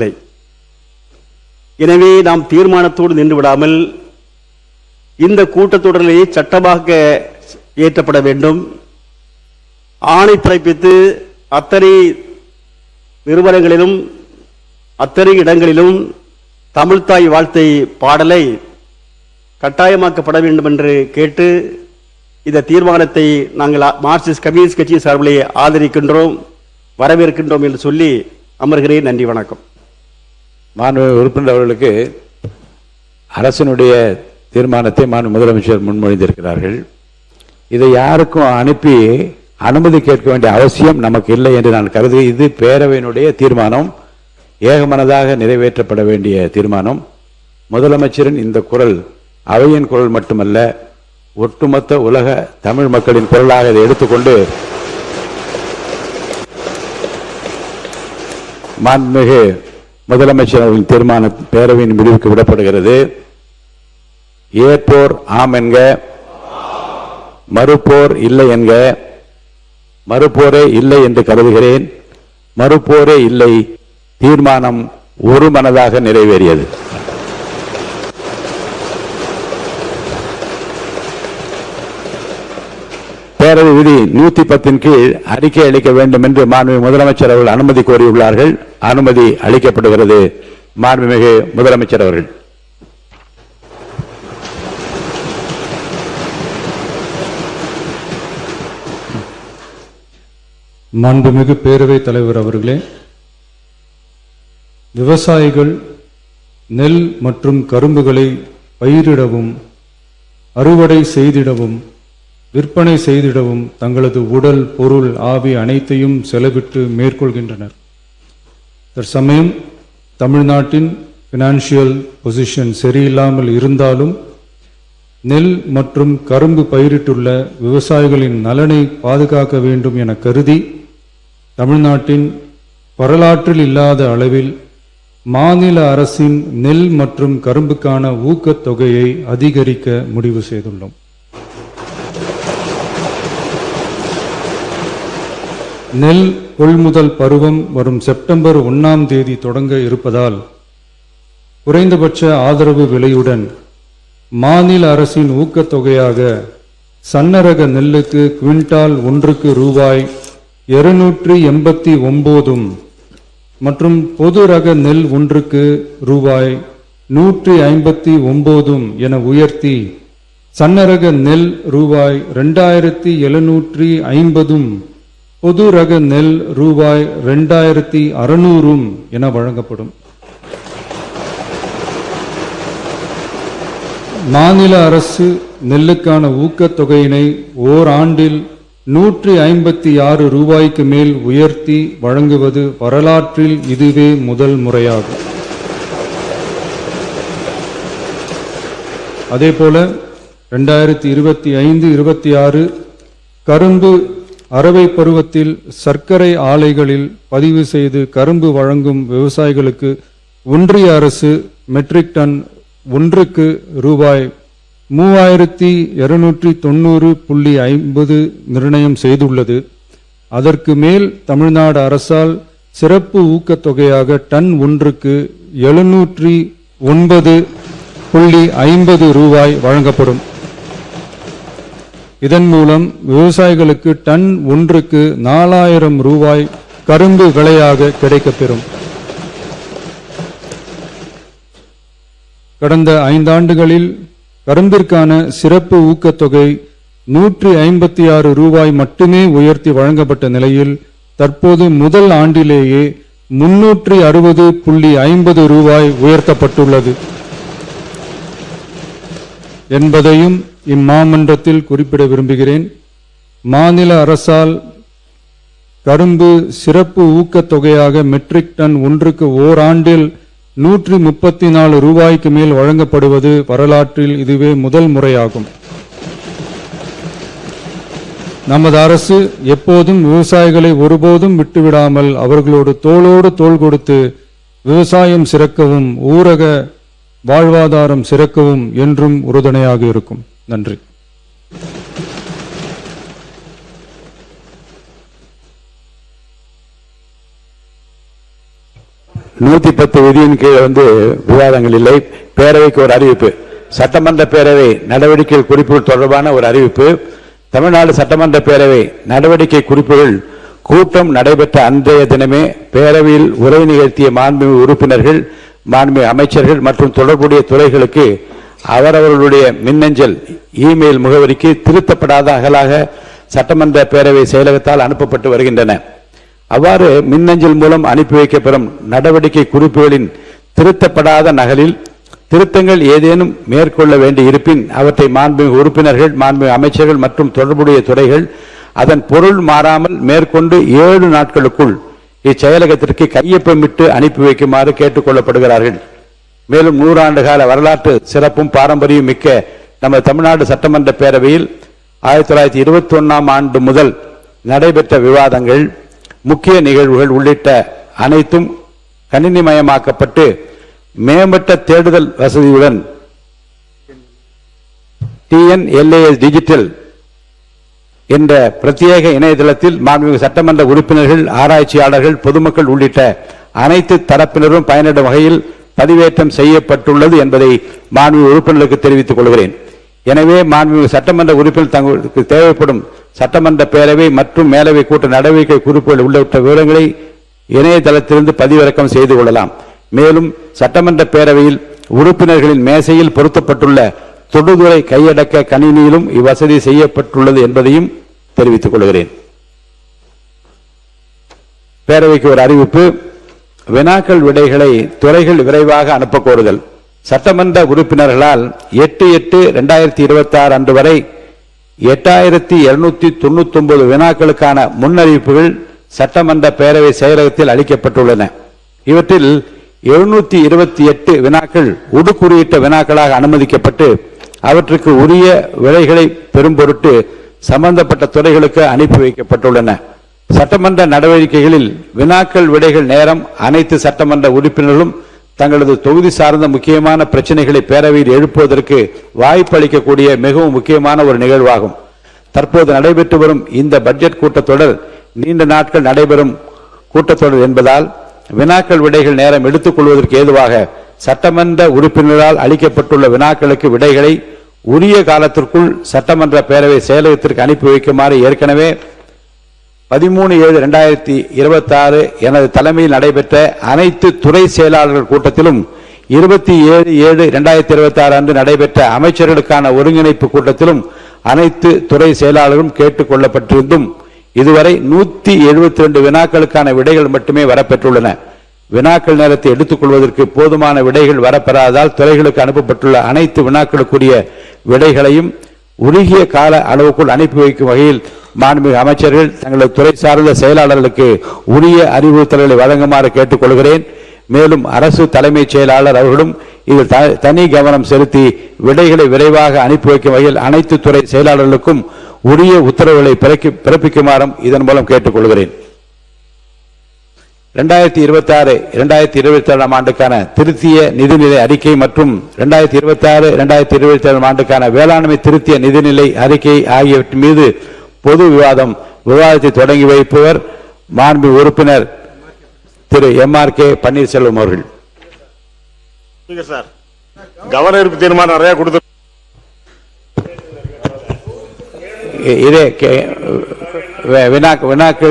வரவில்லை. எனவே நாம் தீர்மானத்தோடு நின்று விடாமல் இந்த கூட்டத்தொடரிலேயே சட்டமாக இயற்றப்பட வேண்டும். ஆணை பிறப்பித்து அத்தனை நிறுவனங்களிலும் அத்தனை இடங்களிலும் தமிழ்தாய் வாழ்த்தை பாடலை கட்டாயமாக்கப்பட வேண்டும் என்று கேட்டு இந்த தீர்மானத்தை நாங்கள் மார்க்சிஸ்ட் கம்யூனிஸ்ட் கட்சி சார்பிலே ஆதரிக்கின்றோம், வரவேற்கின்றோம் என்று சொல்லி அமர்கிறேன். நன்றி, வணக்கம். மாண்புமிகு உறுப்பினர் அவர்களுக்கு அரசினுடைய தீர்மானத்தை மாண்பு முதலமைச்சர் முன்மொழிந்திருக்கிறார்கள். இதை யாருக்கும் அனுப்பி அனுமதி கேட்க வேண்டிய அவசியம் நமக்கு இல்லை என்று நான் கருதி, இது பேரவையினுடைய தீர்மானம், ஏகமனதாக நிறைவேற்றப்பட வேண்டிய தீர்மானம். முதலமைச்சரின் இந்த குரல் அவையின் குரல் மட்டுமல்ல, ஒட்டுமொத்த உலக தமிழ் மக்களின் குரலாக இதை எடுத்துக்கொண்டு மாண்புமிகு முதலமைச்சர் அவர்களின் தீர்மானம் பேரவையின் முடிவுக்கு விடப்படுகிறது. ஏற்போர் ஆம் என்க, மறுப்போர் இல்லை என்க. மறுப்போரே இல்லை என்று கருதுகிறேன். மறுப்போரே இல்லை. தீர்மானம் ஒரு மனதாக நிறைவேறியது. பேரவை விதி 110 கீழ் அறிக்கை அளிக்க வேண்டும் என்று மாண்புமிகு முதலமைச்சர் அவர்கள் அனுமதி கோரியுள்ளார்கள். அனுமதி அளிக்கப்படுகிறது. மாண்புமிகு முதலமைச்சர் அவர்கள். மாண்புமிகு பேரவைத் தலைவர் அவர்களே, விவசாயிகள் நெல் மற்றும் கரும்புகளை பயிரிடவும் அறுவடை செய்திடவும் விற்பனை செய்திடவும் தங்களது உடல், பொருள், ஆவி அனைத்தையும் செலவிட்டு மேற்கொள்கின்றனர். தற்சமயம் தமிழ்நாட்டின் பினான்சியல் பொசிஷன் சரியில்லாமல் இருந்தாலும் நெல் மற்றும் கரும்பு பயிரிட்டுள்ள விவசாயிகளின் நலனை பாதுகாக்க வேண்டும் என கருதி தமிழ்நாட்டின் வரலாற்றில் இல்லாத அளவில் மாநில அரசின் நெல் மற்றும் கரும்புக்கான ஊக்கத்தொகையை அதிகரிக்க முடிவு செய்துள்ளோம். நெல் கொள்முதல் பருவம் வரும் செப்டம்பர் 1ஆம் தேதி தொடங்க இருப்பதால் குறைந்தபட்ச ஆதரவு விலையுடன் மாநில அரசின் ஊக்கத்தொகையாக சன்னரக நெல்லுக்கு குவிண்டால் ஒன்றுக்கு ரூபாய் 289 மற்றும் பொது ரக நெல் ஒன்றுக்கு ரூபாய் 159 என உயர்த்தி சன்னரக நெல் ரூபாய் 2750 பொது ரக நெல் ரூபாய் 2600 என வழங்கப்படும். மாநில அரசு நெல்லுக்கான ஊக்கத்தொகையினை ஓராண்டில் 156 ரூபாய்க்கு மேல் உயர்த்தி வழங்குவது வரலாற்றில் இதுவே முதல் முறையாகும். அதேபோல 2025-26 கரும்பு அரவை பருவத்தில் சர்க்கரை ஆலைகளில் பதிவு செய்து கரும்பு வழங்கும் விவசாயிகளுக்கு ஒன்றிய அரசு மெட்ரிக் டன் ஒன்றுக்கு ரூபாய் 3290.50 நிர்ணயம் செய்துள்ளது. அதற்கு மேல் தமிழ்நாடு அரசால் சிறப்பு ஊக்கத்தொகையாக டன் ஒன்றுக்கு 709.50 ரூபாய் வழங்கப்படும். இதன் மூலம் விவசாயிகளுக்கு டன் ஒன்றுக்கு 4000 ரூபாய் கரும்பு விலையாக கிடைக்கப்பெறும். கடந்த 5 ஆண்டுகளில் கரும்பிற்கான சிறப்பு ஊக்கத்தொகை 156 ரூபாய் மட்டுமே உயர்த்தி வழங்கப்பட்ட நிலையில் தற்போது முதல் ஆண்டிலேயே 360.50 ரூபாய் உயர்த்தப்பட்டுள்ளது என்பதையும் இம்மாமன்றத்தில் குறிப்பிட விரும்புகிறேன். மாநில அரசால் கரும்பு சிறப்பு ஊக்கத்தொகையாக மெட்ரிக் டன் ஒன்றுக்கு ஓராண்டில் 134 ரூபாய்க்கு மேல் வழங்கப்படுவது வரலாற்றில் இதுவே முதல் முறையாகும். நமது அரசு எப்போதும் விவசாயிகளை ஒருபோதும் விட்டுவிடாமல் அவர்களோடு தோளோடு தோள் கொடுத்து விவசாயம் சிறக்கவும் ஊரக வாழ்வாதாரம் சிறக்கவும் என்றும் உறுதுணையாக இருக்கும். நன்றி. 110 விதியின் கீழ் விவாதங்கள் இல்லை. பேரவைக்கு ஒரு அறிவிப்பு. சட்டமன்ற பேரவை நடவடிக்கை குறிப்புகள் தொடர்பான ஒரு அறிவிப்பு. தமிழ்நாடு சட்டமன்ற பேரவை நடவடிக்கை குறிப்புகள் கூட்டம் நடைபெற்ற அன்றைய தினமே பேரவையில் உரை நிகழ்த்திய மாண்புமிகு உறுப்பினர்கள், மாண்புமிகு அமைச்சர்கள் மற்றும் தொடர்புடைய துறைகளுக்கு அவரவர்களுடைய மின்னஞ்சல் இமெயில் முகவரிக்கு திருத்தப்படாத அகலாக சட்டமன்ற பேரவை செயலகத்தால் அனுப்பப்பட்டு வருகின்றன. அவ்வாறு மின்னஞ்சல் மூலம் அனுப்பி வைக்கப்பெறும் நடவடிக்கை குறிப்புகளின் திருத்தப்படாத நகலில் திருத்தங்கள் ஏதேனும் மேற்கொள்ள வேண்டி இருப்பின் அவற்றை மாண்புமிகு உறுப்பினர்கள், மாண்புமிகு அமைச்சர்கள் மற்றும் தொடர்புடைய துறைகள் அதன் பொருள் மாறாமல் மேற்கொண்டு 7 நாட்களுக்குள் இச்செயலகத்திற்கு கையொப்பமிட்டு அனுப்பி வைக்குமாறு கேட்டுக் கொள்ளப்படுகிறார்கள். மேலும் 100 ஆண்டு கால வரலாற்று சிறப்பும் பாரம்பரியம் மிக்க நம்ம தமிழ்நாடு சட்டமன்ற பேரவையில் 1921ஆம் ஆண்டு முதல் நடைபெற்ற விவாதங்கள், முக்கிய நிகழ்வுகள் உள்ளிட்ட அனைத்தும் கணினிமயமாக்கப்பட்டு மேம்பட்ட தேடுதல் வசதியுடன் TNLAS டிஜிட்டல் என்ற பிரத்யேக இணையதளத்தில் மாண்புமிகு சட்டமன்ற உறுப்பினர்கள், ஆராய்ச்சியாளர்கள், பொதுமக்கள் உள்ளிட்ட அனைத்து தரப்பினரும் பயனிடும் வகையில் பதிவேற்றம் செய்யப்பட்டுள்ளது என்பதை மாண்புமிகு உறுப்பினர்களுக்கு தெரிவித்துக் கொள்கிறேன். எனவே மாண்புமிகு சட்டமன்ற உறுப்பினர் தங்களுக்கு தேவைப்படும் சட்டமன்ற பேரவை மற்றும் மேலவை கூட்ட நடவடிக்கை குறிப்புகள் உள்ளிட்ட விவரங்களை இணையதளத்திலிருந்து பதிவிறக்கம் செய்து கொள்ளலாம். மேலும் சட்டமன்ற பேரவையில் உறுப்பினர்களின் மேசையில் பொருத்தப்பட்டுள்ள தொடுதுறை கையடக்க கணினியிலும் இவ்வசதி செய்யப்பட்டுள்ளது என்பதையும் தெரிவித்துக் கொள்கிறேன். பேரவைக்கு ஒரு அறிவிப்பு. வினாக்கள் விடைகளை துறைகள் விரைவாக அனுப்ப கோருதல். சட்டமன்ற உறுப்பினர்களால் 8/8/2026 அன்று வரை 8299 வினாக்களுக்கான முன்னறிவிப்புகள் சட்டமன்ற பேரவை செயலகத்தில் அளிக்கப்பட்டுள்ளன. இவற்றில் 728 வினாக்கள் உடுக்குறியிட்ட வினாக்களாக அனுமதிக்கப்பட்டு அவற்றுக்கு உரிய விடைகளை பெறும் பொருட்டு சம்பந்தப்பட்ட துறைகளுக்கு அனுப்பி வைக்கப்பட்டுள்ளன. சட்டமன்ற நடவடிக்கைகளில் வினாக்கள் விடைகள் நேரம் அனைத்து சட்டமன்ற உறுப்பினர்களும் தங்களது தொகுதி சார்ந்த முக்கியமான பிரச்சனைகளை பேரவையில் எழுப்புவதற்கு வாய்ப்பு அளிக்கக்கூடிய மிகவும் முக்கியமான ஒரு நிகழ்வாகும். தற்போது நடைபெற்று வரும் இந்த பட்ஜெட் கூட்டத்தொடர் நீண்ட நாட்கள் நடைபெறும் கூட்டத்தொடர் என்பதால் வினாக்கள் விடைகள் நேரம் எடுத்துக் கொள்வதற்கு ஏதுவாக சட்டமன்ற உறுப்பினரால் அளிக்கப்பட்டுள்ள வினாக்களுக்கு விடைகளை உரிய காலத்திற்குள் சட்டமன்ற பேரவை செயலகத்திற்கு அனுப்பி வைக்குமாறு ஏற்கனவே 13/7/2026 எனது தலைமையில் நடைபெற்ற அனைத்து துறை செயலாளர்கள் கூட்டத்திலும் 27/7/2026 அன்று நடைபெற்ற அமைச்சர்களுக்கான ஒருங்கிணைப்பு கூட்டத்திலும் அனைத்து துறை செயலாளர்களும் கேட்டுக் கொள்ளப்பட்டிருந்தும் இதுவரை 172 வினாக்களுக்கான விடைகள் மட்டுமே வரப்பெற்றுள்ளன. வினாக்கள் நேரத்தை எடுத்துக் கொள்வதற்கு போதுமான விடைகள் வரப்பெறாததால் துறைகளுக்கு அனுப்பப்பட்டுள்ள அனைத்து வினாக்களுக்குரிய விடைகளையும் உருகிய கால அளவுக்குள் அனுப்பி வைக்கும் வகையில் மாண்புமிகு அமைச்சர்கள் தங்களது துறை சார்ந்த செயலாளர்களுக்கு உரிய அறிவுறுத்தல்களை வழங்குமாறு கேட்டுக் கொள்கிறேன். மேலும் அரசு தலைமைச் செயலாளர் அவர்களும் இதில் தனி கவனம் செலுத்தி விடைகளை விரைவாக அனுப்பி வைக்கும் வகையில் அனைத்து துறை செயலாளர்களுக்கும் உரிய உத்தரவுகளை பிறப்பிக்குமாறும் இதன் மூலம் கேட்டுக் கொள்கிறேன். 2026-2027 ஆண்டுக்கான திருத்திய நிதிநிலை அறிக்கை மற்றும் 2026-2027 ஆண்டுக்கான வேளாண்மை திருத்திய நிதிநிலை அறிக்கை ஆகியவற்றின் மீது பொது விவாதத்தை தொடங்கி வைப்பவர் மாண்புமிகு உறுப்பினர் திரு MRK பன்னீர்செல்வம் அவர்கள். கவர்னர் தீர்மானம் நிறைய கொடுத்து இதே வினாக்கு